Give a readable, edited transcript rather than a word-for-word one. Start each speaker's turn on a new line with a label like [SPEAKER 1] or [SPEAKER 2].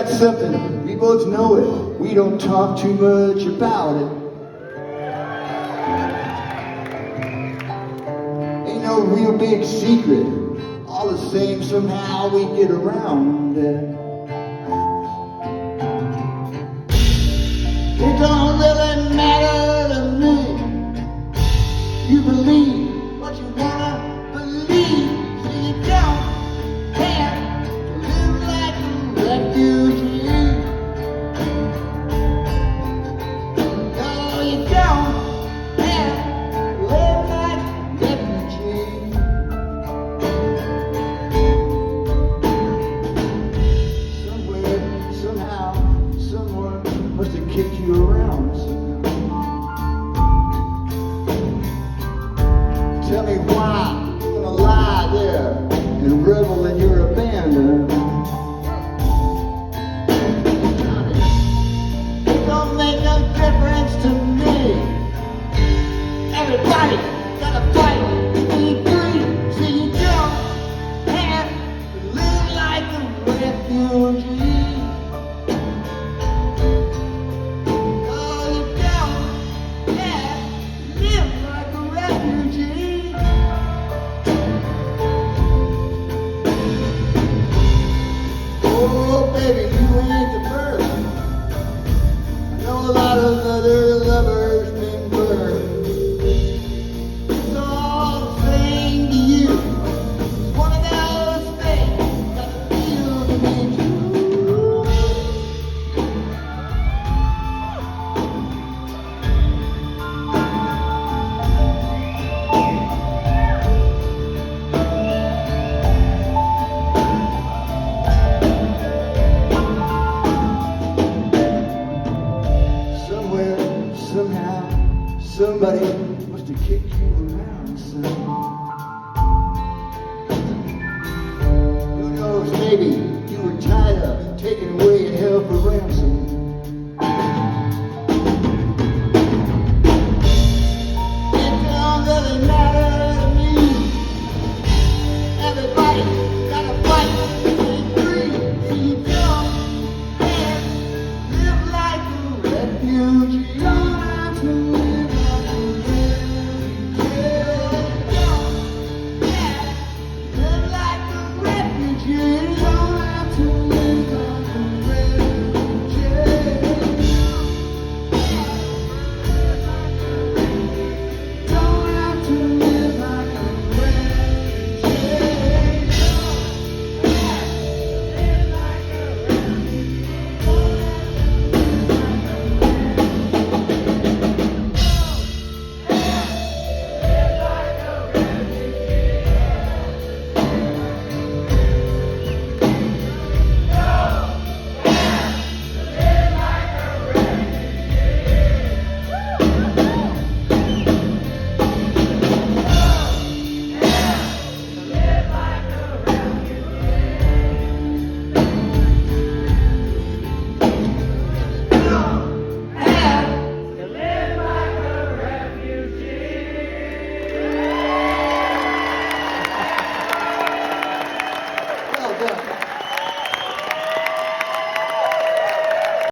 [SPEAKER 1] got something, we both know it. We don't talk too much about it. Ain't no real big secret. All the same, somehow we get around it. It don't really matter to me. You believe what you wanna believe. So you don't have to live like a refugee. No, you don't have to live like a refugee. Somewhere, somehow, someone must have kicked you around. Tell me why you're gonna lie there and revel in your abandon. It don't make no difference to me.